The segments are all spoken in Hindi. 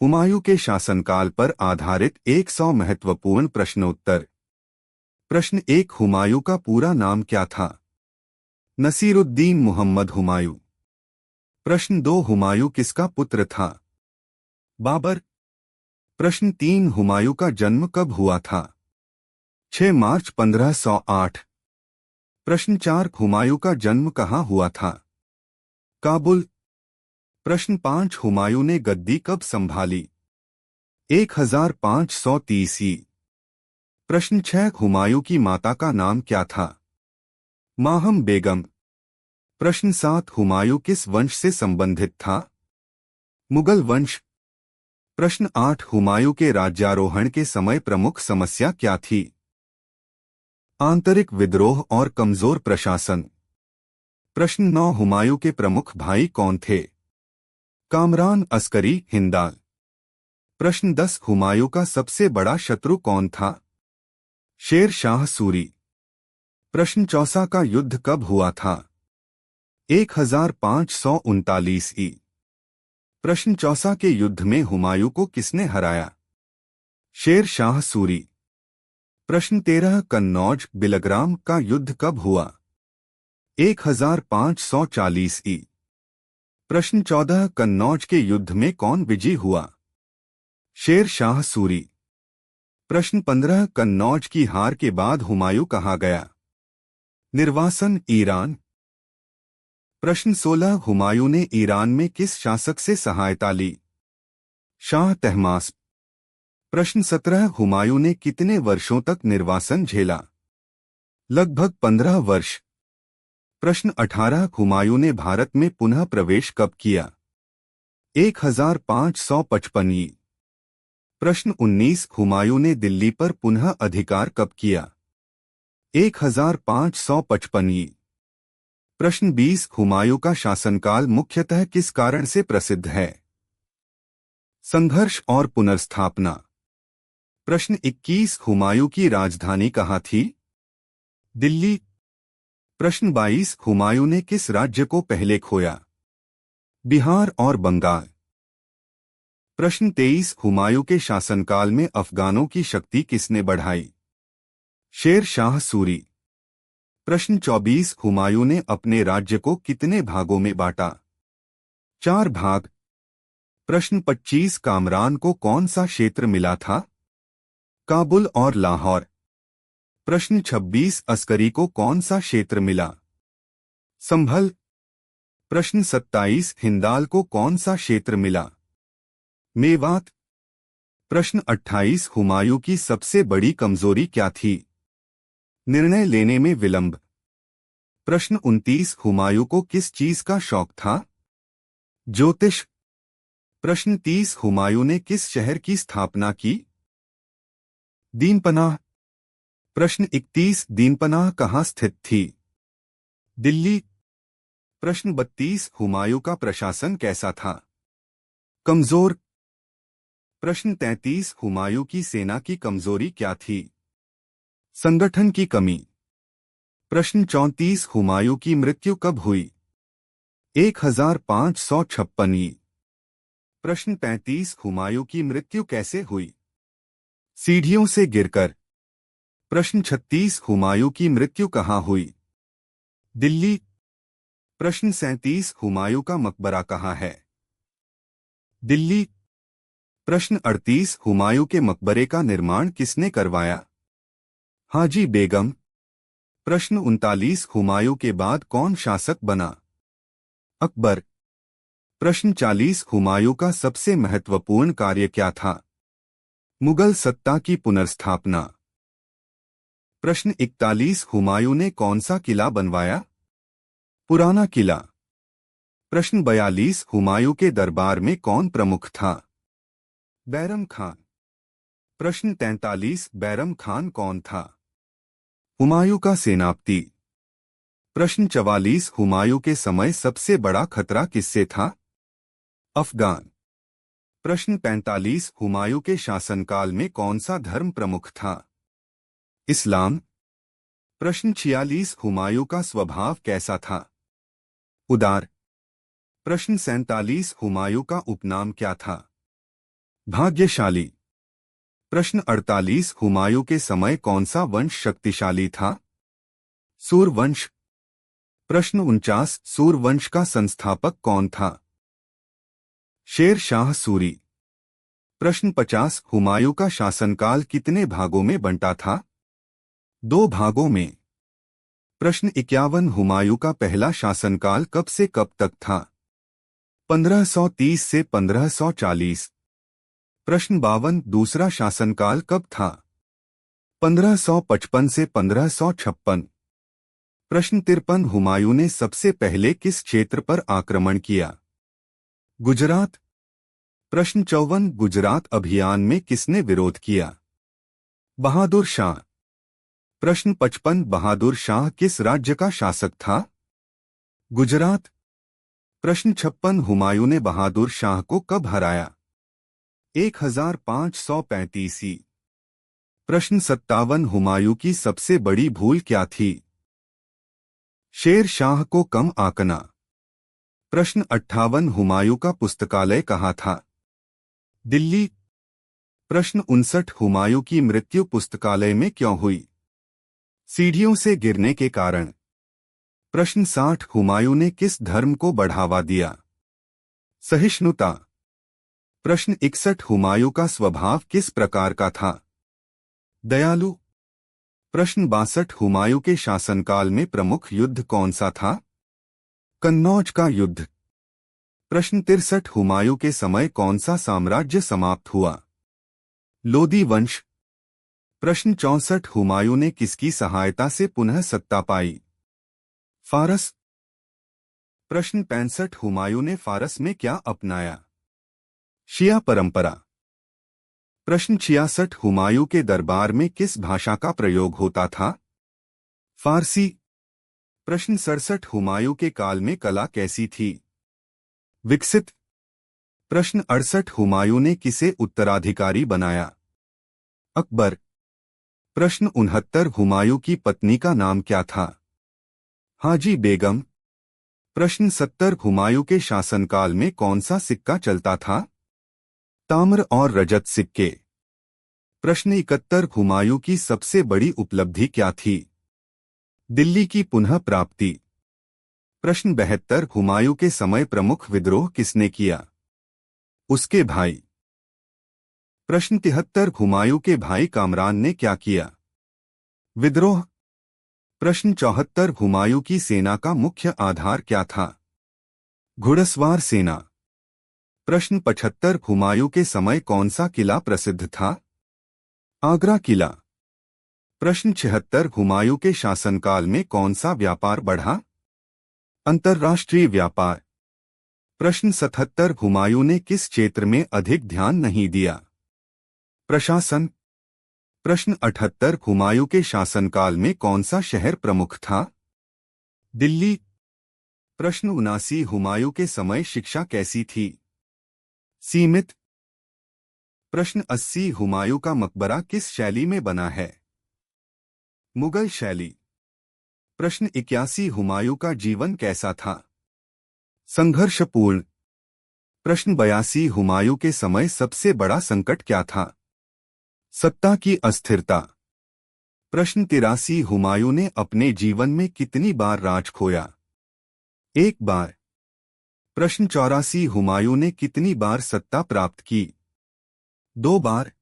हुमायूं के शासनकाल पर आधारित 100 महत्वपूर्ण प्रश्नोत्तर। प्रश्न 1, हुमायूं का पूरा नाम क्या था? नसीरुद्दीन मोहम्मद हुमायूं। प्रश्न 2, हुमायूं किसका पुत्र था? बाबर। प्रश्न 3, हुमायूं का जन्म कब हुआ था? 6 मार्च 1508। प्रश्न 4, हुमायूं का जन्म कहाँ हुआ था? काबुल। प्रश्न 5, हुमायूं ने गद्दी कब संभाली? 1530 ई। प्रश्न 6, हुमायूं की माता का नाम क्या था? माहम बेगम। प्रश्न 7, हुमायूं किस वंश से संबंधित था? मुगल वंश। प्रश्न 8, हुमायूं के राज्यारोहण के समय प्रमुख समस्या क्या थी? आंतरिक विद्रोह और कमजोर प्रशासन। प्रश्न 9, हुमायूं के प्रमुख भाई कौन थे? कामरान अस्करी हिंदाल। प्रश्न 10, हुमायूं का सबसे बड़ा शत्रु कौन था? शेर शाह सूरी। प्रश्न 14, का युद्ध कब हुआ था? 1539 ई। प्रश्न 14 के युद्ध में हुमायूं को किसने हराया? शेर शाह सूरी। प्रश्न 13, कन्नौज बिलग्राम का युद्ध कब हुआ? 1540 ई। प्रश्न 14, कन्नौज के युद्ध में कौन विजयी हुआ? शेर शाह सूरी। प्रश्न 15, कन्नौज की हार के बाद हुमायूं कहाँ गया? निर्वासन ईरान। प्रश्न 16, हुमायूं ने ईरान में किस शासक से सहायता ली? शाह तहमास्प। प्रश्न 17, हुमायूं ने कितने वर्षों तक निर्वासन झेला? लगभग 15 वर्ष। प्रश्न 18, हुमायूं ने भारत में पुनः प्रवेश कब किया? 1555 ई। प्रश्न 19, हुमायूं ने दिल्ली पर पुनः अधिकार कब किया? 1555 ई। प्रश्न 20, हुमायूं का शासनकाल मुख्यतः किस कारण से प्रसिद्ध है? संघर्ष और पुनर्स्थापना। प्रश्न 21, हुमायूं की राजधानी कहाँ थी? दिल्ली। प्रश्न 22, हुमायूं ने किस राज्य को पहले खोया? बिहार और बंगाल। प्रश्न 23, हुमायूं के शासनकाल में अफगानों की शक्ति किसने बढ़ाई? शेर शाह सूरी। प्रश्न 24, हुमायूं ने अपने राज्य को कितने भागों में बांटा? 4 भाग। प्रश्न 25, कामरान को कौन सा क्षेत्र मिला था? काबुल और लाहौर। प्रश्न 26, अस्करी को कौन सा क्षेत्र मिला? संभल। प्रश्न 27, हिंदाल को कौन सा क्षेत्र मिला? मेवात। प्रश्न 28, हुमायूं की सबसे बड़ी कमजोरी क्या थी? निर्णय लेने में विलंब। प्रश्न 29, हुमायूं को किस चीज का शौक था? ज्योतिष। प्रश्न 30, हुमायूं ने किस शहर की स्थापना की? दीनपनाह। प्रश्न 31, दीनपनाह कहाँ स्थित थी? दिल्ली। प्रश्न 32, हुमायूं का प्रशासन कैसा था? कमजोर। प्रश्न 33, हुमायूं की सेना की कमजोरी क्या थी? संगठन की कमी। प्रश्न 34, हुमायूं की मृत्यु कब हुई? 1556 ई। प्रश्न 35, हुमायूं की मृत्यु कैसे हुई? सीढ़ियों से गिरकर। प्रश्न 36, हुमायूं की मृत्यु कहाँ हुई? दिल्ली। प्रश्न 37, हुमायूं का मकबरा कहाँ है? दिल्ली। प्रश्न 38, हुमायूं के मकबरे का निर्माण किसने करवाया? हाजी बेगम। प्रश्न 39, हुमायूं के बाद कौन शासक बना? अकबर। प्रश्न 40, हुमायूं का सबसे महत्वपूर्ण कार्य क्या था? मुगल सत्ता की पुनर्स्थापना। प्रश्न 41, हुमायूं ने कौन सा किला बनवाया? पुराना किला। प्रश्न 42, हुमायूं के दरबार में कौन प्रमुख था? बैरम खान। प्रश्न 43, बैरम खान कौन था? हुमायूं का सेनापति। प्रश्न 44, हुमायूं के समय सबसे बड़ा खतरा किससे था? अफगान। प्रश्न 45, हुमायूं के शासनकाल में कौन सा धर्म प्रमुख था? इस्लाम। प्रश्न 46, हुमायूं का स्वभाव कैसा था? उदार। प्रश्न 47, हुमायूं का उपनाम क्या था? भाग्यशाली। प्रश्न 48 हुमायूं के समय कौन सा वंश शक्तिशाली था? सूरवंश। प्रश्न 49 सूरवंश का संस्थापक कौन था? शेर शाह सूरी। प्रश्न 50 हुमायूं का शासनकाल कितने भागों में बंटा था? 2 भागों में। प्रश्न 51 हुमायूं का पहला शासनकाल कब से कब तक था? 1530 से 1540। प्रश्न 52 दूसरा शासनकाल कब था? 1555 से 1556। प्रश्न 53 हुमायूं ने सबसे पहले किस क्षेत्र पर आक्रमण किया? गुजरात। प्रश्न 54 गुजरात अभियान में किसने विरोध किया? बहादुर शाह। प्रश्न 55 बहादुर शाह किस राज्य का शासक था? गुजरात। प्रश्न 56 हुमायूं ने बहादुर शाह को कब हराया? 1535। प्रश्न 57 हुमायूं की सबसे बड़ी भूल क्या थी? शेर शाह को कम आंकना। प्रश्न 58 हुमायूं का पुस्तकालय कहाँ था? दिल्ली। प्रश्न 59 हुमायूं की मृत्यु पुस्तकालय में क्यों हुई? सीढ़ियों से गिरने के कारण। प्रश्न 60 हुमायूं ने किस धर्म को बढ़ावा दिया? सहिष्णुता। प्रश्न 61 हुमायूं का स्वभाव किस प्रकार का था? दयालु। प्रश्न 62 हुमायूं के शासनकाल में प्रमुख युद्ध कौन सा था? कन्नौज का युद्ध। प्रश्न 63 हुमायूं के समय कौन सा साम्राज्य समाप्त हुआ? लोदी वंश। प्रश्न 64 हुमायूं ने किसकी सहायता से पुनः सत्ता पाई? फारस। प्रश्न 65 हुमायूं ने फारस में क्या अपनाया? शिया परंपरा। प्रश्न 66 हुमायूं के दरबार में किस भाषा का प्रयोग होता था? फारसी। प्रश्न 67 हुमायूं के काल में कला कैसी थी? विकसित। प्रश्न 68 हुमायूं ने किसे उत्तराधिकारी बनाया? अकबर। प्रश्न 69 हुमायूं की पत्नी का नाम क्या था? हाजी बेगम। प्रश्न 70 हुमायूं के शासनकाल में कौन सा सिक्का चलता था? ताम्र और रजत सिक्के। प्रश्न 71 हुमायूं की सबसे बड़ी उपलब्धि क्या थी? दिल्ली की पुनः प्राप्ति। प्रश्न 72 हुमायूं के समय प्रमुख विद्रोह किसने किया? उसके भाई। प्रश्न 73 हुमायूं के भाई कामरान ने क्या किया? विद्रोह। प्रश्न 74 हुमायूं की सेना का मुख्य आधार क्या था? घुड़सवार सेना। प्रश्न 75 हुमायूं के समय कौन सा किला प्रसिद्ध था? आगरा किला। प्रश्न 76 हुमायूं के शासनकाल में कौन सा व्यापार बढ़ा? अंतर्राष्ट्रीय व्यापार। प्रश्न 77 हुमायूं ने किस क्षेत्र में अधिक ध्यान नहीं दिया? प्रशासन। प्रश्न 78 हुमायूं के शासनकाल में कौन सा शहर प्रमुख था? दिल्ली। प्रश्न 79 हुमायूं के समय शिक्षा कैसी थी? सीमित। प्रश्न 80 हुमायूं का मकबरा किस शैली में बना है? मुगल शैली। प्रश्न 81 हुमायूं का जीवन कैसा था? संघर्षपूर्ण। प्रश्न 82 हुमायूं के समय सबसे बड़ा संकट क्या था? सत्ता की अस्थिरता। प्रश्न 83 हुमायूं ने अपने जीवन में कितनी बार राज खोया? 1 बार। प्रश्न 84 हुमायूं ने कितनी बार सत्ता प्राप्त की? 2 बार।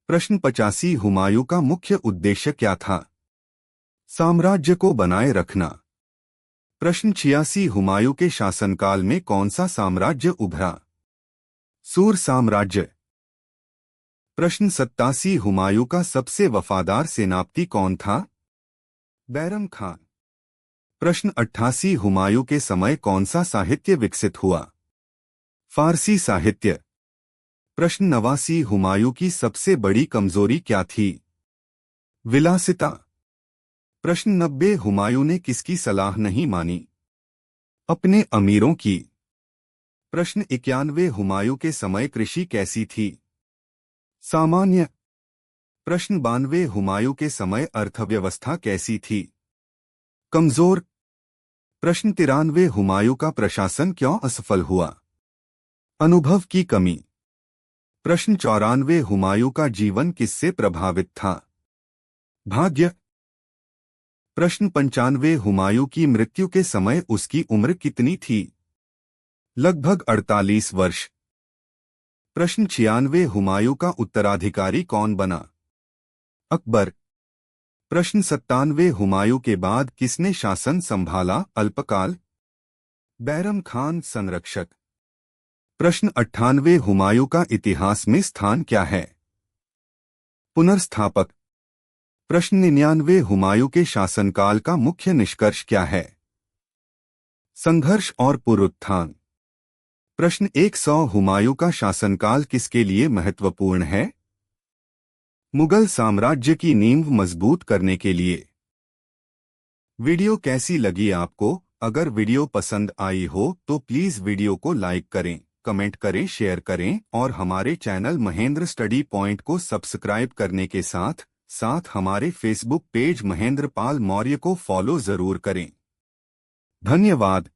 प्रश्न 85 हुमायूं का मुख्य उद्देश्य क्या था? साम्राज्य को बनाए रखना। प्रश्न 86 हुमायूं के शासनकाल में कौन सा साम्राज्य उभरा? सूर साम्राज्य। प्रश्न 87 हुमायूं का सबसे वफादार सेनापति कौन था? बैरम खान। प्रश्न 88 हुमायूं के समय कौन सा साहित्य विकसित हुआ? फारसी साहित्य। प्रश्न 89 हुमायूं की सबसे बड़ी कमजोरी क्या थी? विलासिता। प्रश्न 90 हुमायूं ने किसकी सलाह नहीं मानी? अपने अमीरों की। प्रश्न 91 हुमायूं के समय कृषि कैसी थी? सामान्य। प्रश्न 92 हुमायूं के समय अर्थव्यवस्था कैसी थी? कमजोर। प्रश्न 93 हुमायूं का प्रशासन क्यों असफल हुआ? अनुभव की कमी। प्रश्न 94 हुमायूं का जीवन किससे प्रभावित था? भाग्य। प्रश्न 95 हुमायूं की मृत्यु के समय उसकी उम्र कितनी थी? लगभग 48 वर्ष। प्रश्न 96 हुमायूं का उत्तराधिकारी कौन बना? अकबर। प्रश्न 97 हुमायूं के बाद किसने शासन संभाला? अल्पकाल। बैरम खान संरक्षक। प्रश्न 98 हुमायूं का इतिहास में स्थान क्या है? पुनर्स्थापक। प्रश्न 99 हुमायूं के शासनकाल का मुख्य निष्कर्ष क्या है? संघर्ष और पुनरुत्थान। प्रश्न 100 हुमायूं का शासनकाल किसके लिए महत्वपूर्ण है? मुगल साम्राज्य की नींव मजबूत करने के लिए। वीडियो कैसी लगी आपको? अगर वीडियो पसंद आई हो तो प्लीज वीडियो को लाइक करें, कमेंट करें, शेयर करें और हमारे चैनल महेंद्र स्टडी पॉइंट को सब्सक्राइब करने के साथ साथ हमारे फेसबुक पेज महेंद्र पाल मौर्य को फॉलो जरूर करें। धन्यवाद।